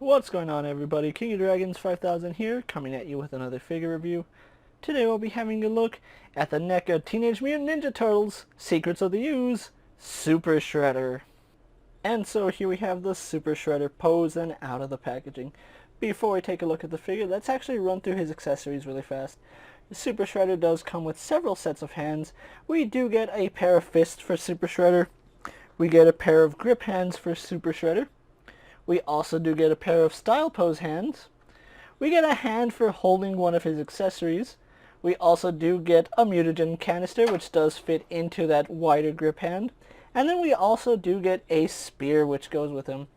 What's going on, everybody? KingofDragons 5000 here, coming at you with another figure review. Today we'll be having a look at the NECA Teenage Mutant Ninja Turtles Secrets of the Ooze Super Shredder. And so here we have the Super Shredder posed and out of the packaging. Before we take a look at the figure, let's actually run through his accessories really fast. The Super Shredder does come with several sets of hands. We do get a pair of fists for Super Shredder. We get a pair of grip hands for Super Shredder. We also do get a pair of style pose hands. We get a hand for holding one of his accessories. We also do get a mutagen canister, which does fit into that wider grip hand. And then we also do get a spear, which goes with him.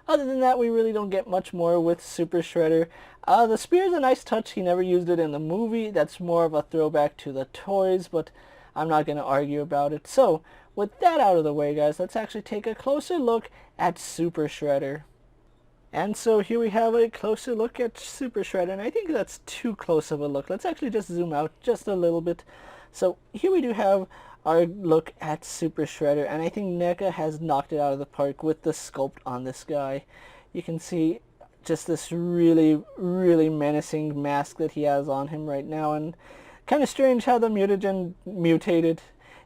Other than that, we really don't get much more with Super Shredder. The spear is a nice touch. He never used it in the movie. That's more of a throwback to the toys, but I'm not going to argue about it. So, with that out of the way, guys, let's actually take a closer look at Super Shredder. And so here we have a closer look at Super Shredder, and I think that's too close of a look. Let's actually just zoom out just a little bit. So here we do have our look at Super Shredder, and I think NECA has knocked it out of the park with the sculpt on this guy. You can see just this really, really menacing mask that he has on him right now, and kind of strange how the mutagen mutated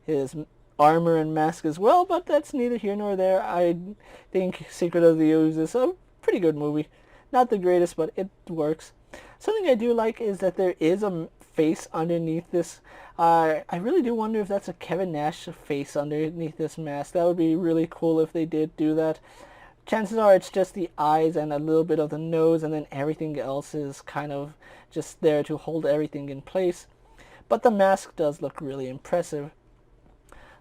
his armor and mask as well, but that's neither here nor there. I think Secret of the Ooze is a pretty good movie. Not the greatest, but it works. Something I do like is that there is a face underneath this. I really do wonder if that's a Kevin Nash face underneath this mask. That would be really cool if they did do that. Chances are it's just the eyes and a little bit of the nose, and then everything else is kind of just there to hold everything in place. But the mask does look really impressive.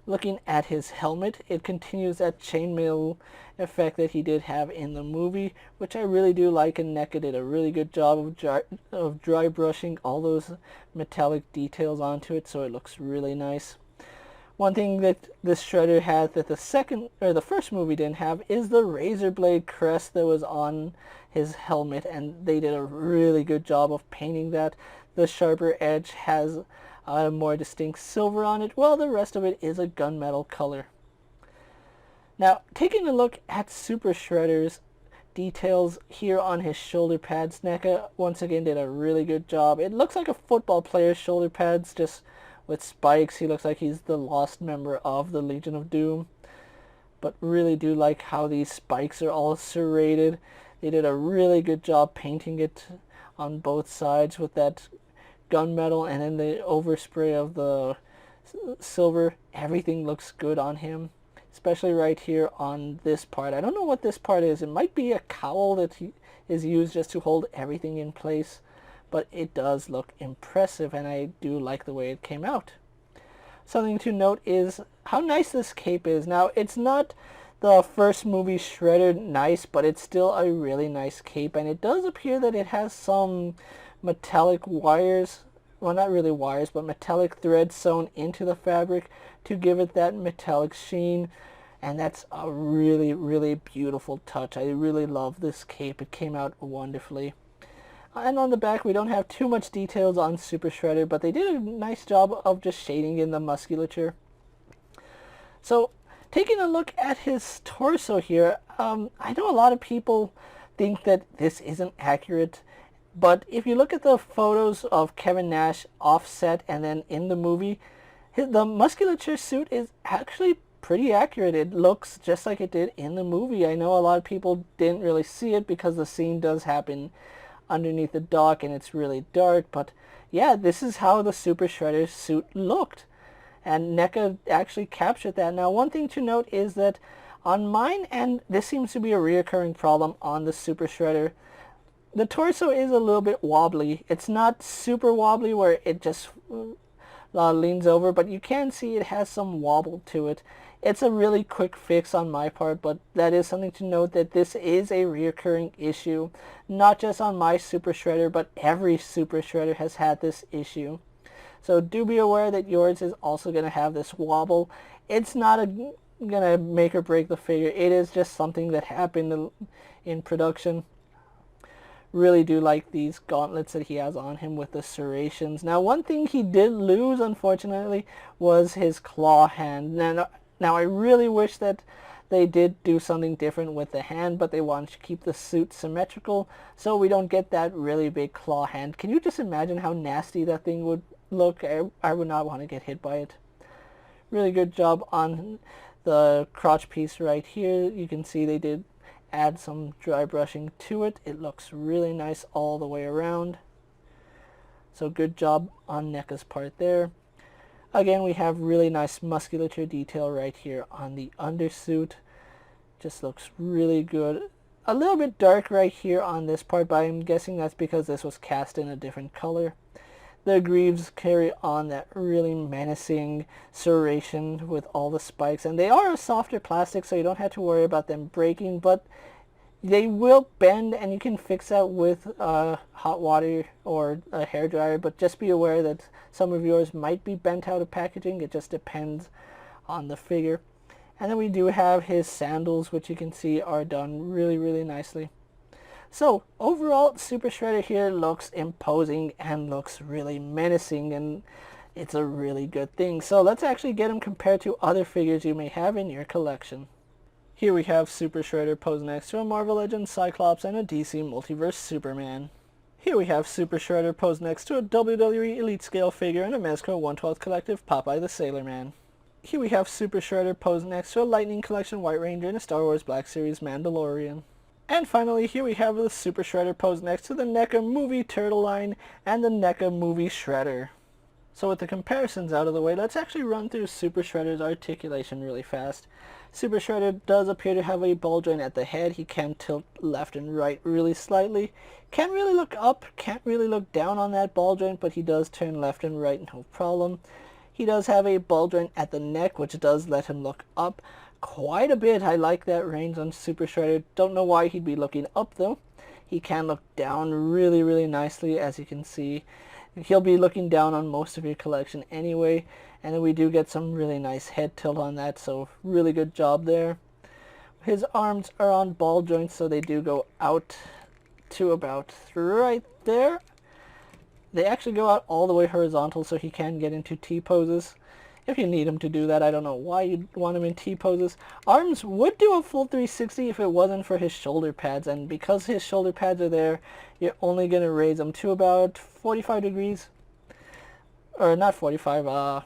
Looking at his helmet, it continues that chainmail effect that he did have in the movie, which I really do like, and NECA did a really good job of dry brushing all those metallic details onto it, so it looks really nice. One thing that this Shredder had that the first movie didn't have is the razor blade crest that was on his helmet, and they did a really good job of painting that. The sharper edge has a more distinct silver on it, while the rest of it is a gunmetal color. Now, taking a look at Super Shredder's details here on his shoulder pads, NECA once again did a really good job. It looks like a football player's shoulder pads, just with spikes. He looks like he's the lost member of the Legion of Doom. But really do like how these spikes are all serrated. They did a really good job painting it on both sides with that gunmetal, and then the overspray of the silver. Everything looks good on him, especially right here on this part. I don't know what this part is. It might be a cowl that is used just to hold everything in place, but it does look impressive, and I do like the way it came out. Something to note is how nice this cape is. Now, it's not the first movie Shredder nice, but it's still a really nice cape, and it does appear that it has some metallic wires, well, not really wires, but metallic threads sewn into the fabric to give it that metallic sheen, and that's a really, really beautiful touch. I really love this cape. It came out wonderfully. And on the back, we don't have too much details on Super Shredder, but they did a nice job of just shading in the musculature. So, taking a look at his torso here, I know a lot of people think that this isn't accurate, but if you look at the photos of Kevin Nash offset and then in the movie, the musculature suit is actually pretty accurate. It looks just like it did in the movie. I know a lot of people didn't really see it because the scene does happen underneath the dock and it's really dark, but yeah, this is how the Super Shredder suit looked, and NECA actually captured that. Now, one thing to note is that on mine, and this seems to be a reoccurring problem on the Super Shredder, the torso is a little bit wobbly. It's not super wobbly where it just leans over, but you can see it has some wobble to it. It's a really quick fix on my part, but that is something to note, that this is a reoccurring issue. Not just on my Super Shredder, but every Super Shredder has had this issue. So do be aware that yours is also going to have this wobble. It's not going to make or break the figure. It is just something that happened in production. Really do like these gauntlets that he has on him with the serrations. Now, one thing he did lose, unfortunately, was his claw hand. Now I really wish that They did do something different with the hand, but they wanted to keep the suit symmetrical so we don't get that really big claw hand. Can you just imagine how nasty that thing would look? I would not want to get hit by it. Really good job on the crotch piece right here. You can see they did add some dry brushing to it. It looks really nice all the way around. So good job on NECA's part there. Again, we have really nice musculature detail right here on the undersuit. Just looks really good. A little bit dark right here on this part, but I'm guessing that's because this was cast in a different color. The greaves carry on that really menacing serration with all the spikes, and they are a softer plastic, so you don't have to worry about them breaking, but they will bend, and you can fix that with hot water or a hairdryer, but just be aware that some of yours might be bent out of packaging. It just depends on the figure. And then we do have his sandals, which you can see are done really, really nicely. So overall, Super Shredder here looks imposing and looks really menacing, and it's a really good thing. So let's actually get him compared to other figures you may have in your collection. Here we have Super Shredder posed next to a Marvel Legends Cyclops and a DC Multiverse Superman. Here we have Super Shredder posed next to a WWE Elite Scale figure and a Mezco 1/12 Collective Popeye the Sailor Man. Here we have Super Shredder posed next to a Lightning Collection White Ranger and a Star Wars Black Series Mandalorian. And finally, here we have the Super Shredder posed next to the NECA Movie Turtle line and the NECA Movie Shredder. So with the comparisons out of the way, let's actually run through Super Shredder's articulation really fast. Super Shredder does appear to have a ball joint at the head. He can tilt left and right really slightly. Can't really look up, can't really look down on that ball joint, but he does turn left and right, no problem. He does have a ball joint at the neck, which does let him look up quite a bit. I like that range on Super Shredder. Don't know why he'd be looking up though. He can look down really, really nicely, as you can see. He'll be looking down on most of your collection anyway. And then we do get some really nice head tilt on that, so really good job there. His arms are on ball joints, so they do go out to about right there. They actually go out all the way horizontal, so he can get into T-poses. If you need him to do that, I don't know why you'd want him in T-poses. Arms would do a full 360 if it wasn't for his shoulder pads, and because his shoulder pads are there, you're only going to raise them to about 45 degrees. Or not 45,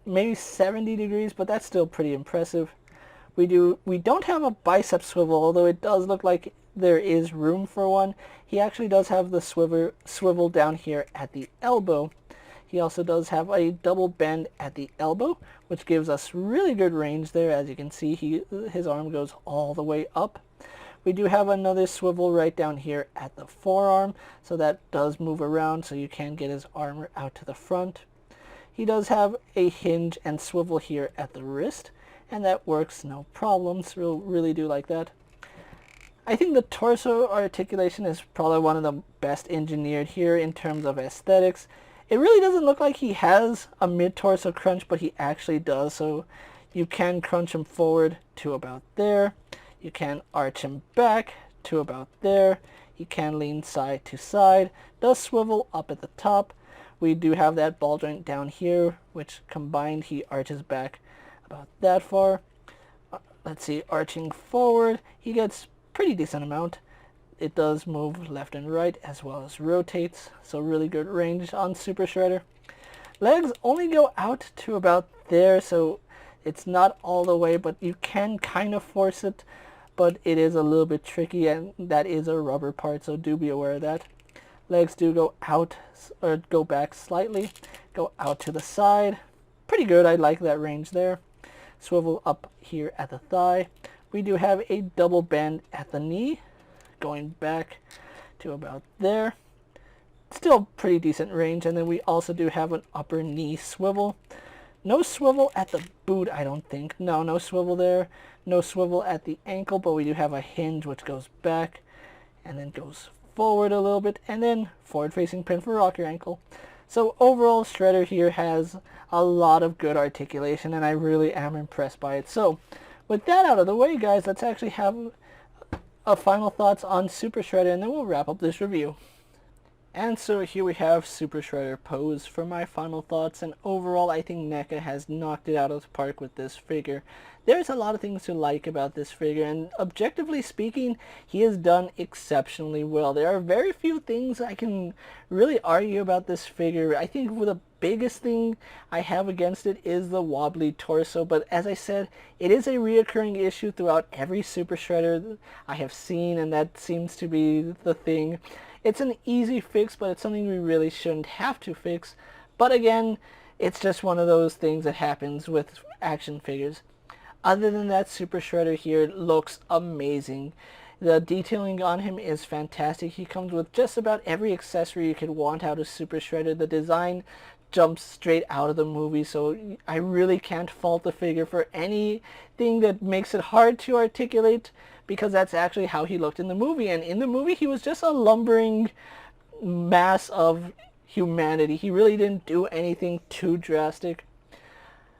maybe 70 degrees, but that's still pretty impressive. We don't have a bicep swivel, although it does look like there is room for one. He actually does have the swivel down here at the elbow. He also does have a double bend at the elbow, which gives us really good range there. As you can see, his arm goes all the way up. We do have another swivel right down here at the forearm, so that does move around, so you can get his arm out to the front. He does have a hinge and swivel here at the wrist, and that works no problems. Really do like that. I think the torso articulation is probably one of the best engineered here in terms of aesthetics. It really doesn't look like he has a mid-torso crunch, but he actually does. So you can crunch him forward to about there. You can arch him back to about there. He can lean side to side. Does swivel up at the top. We do have that ball joint down here, which combined he arches back about that far. Let's see, arching forward, he gets pretty decent amount. It does move left and right as well as rotates, so really good range on Super Shredder. Legs only go out to about there, so it's not all the way, but you can kind of force it, but it is a little bit tricky, and that is a rubber part, so do be aware of that. Legs do go out, or go back slightly, go out to the side. Pretty good, I like that range there. Swivel up here at the thigh. We do have a double bend at the knee, going back to about there. Still pretty decent range, and then we also do have an upper knee swivel. No swivel at the boot, I don't think. No swivel there. No swivel at the ankle, but we do have a hinge which goes back and then goes forward a little bit, and then forward facing pin for rocker ankle. So overall, Shredder here has a lot of good articulation, and I really am impressed by it. So with that out of the way, guys, let's actually have a final thoughts on Super Shredder, and then we'll wrap up this review. And so here we have Super Shredder pose for my final thoughts, and overall I think NECA has knocked it out of the park with this figure. There's a lot of things to like about this figure, and objectively speaking, he has done exceptionally well. There are very few things I can really argue about this figure. I think the biggest thing I have against it is the wobbly torso, but as I said, it is a reoccurring issue throughout every Super Shredder I have seen, and that seems to be the thing. It's an easy fix, but it's something we really shouldn't have to fix. But again, it's just one of those things that happens with action figures. Other than that, Super Shredder here looks amazing. The detailing on him is fantastic. He comes with just about every accessory you could want out of Super Shredder. The design jumps straight out of the movie, so I really can't fault the figure for anything that makes it hard to articulate, because that's actually how he looked in the movie. And in the movie, he was just a lumbering mass of humanity. He really didn't do anything too drastic.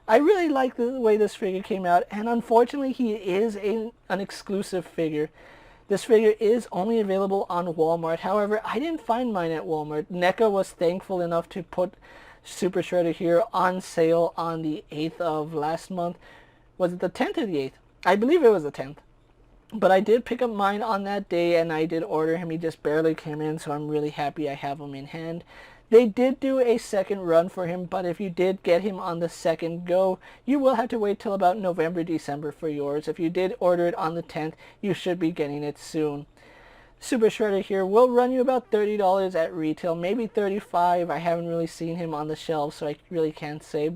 I really like the way this figure came out, and unfortunately he is an exclusive figure. This figure is only available on Walmart. However, I didn't find mine at Walmart. NECA was thankful enough to put Super Shredder here on sale on the 8th of last month. Was it the 10th or the 8th? I believe it was the 10th. But I did pick up mine on that day, and I did order him. He just barely came in, so I'm really happy I have him in hand. They did do a second run for him, but if you did get him on the second go, you will have to wait till about November, December for yours. If you did order it on the 10th, you should be getting it soon. Super Shredder here will run you about $30 at retail, maybe $35. I haven't really seen him on the shelf, so I really can't say.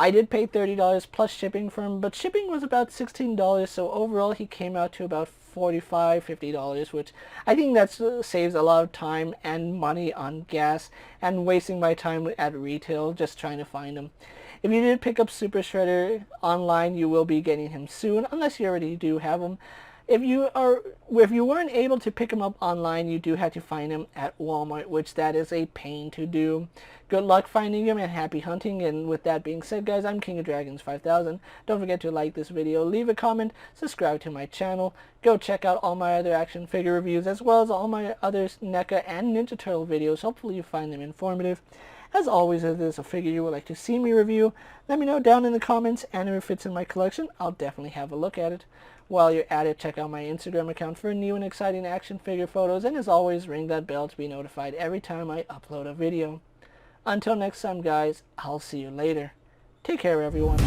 I did pay $30 plus shipping for him, but shipping was about $16, so overall he came out to about $45, $50, which I think that saves a lot of time and money on gas and wasting my time at retail just trying to find him. If you did pick up Super Shredder online, you will be getting him soon, unless you already do have him. If you weren't able to pick him up online, you do have to find him at Walmart, which that is a pain to do. Good luck finding him and happy hunting. And with that being said, guys, I'm KingofDragons 5000. Don't forget to like this video, leave a comment, subscribe to my channel. Go check out all my other action figure reviews, as well as all my other NECA and Ninja Turtle videos. Hopefully you find them informative. As always, if there's a figure you would like to see me review, let me know down in the comments, and if it fits in my collection, I'll definitely have a look at it. While you're at it, check out my Instagram account for new and exciting action figure photos, and as always, ring that bell to be notified every time I upload a video. Until next time, guys, I'll see you later. Take care, everyone.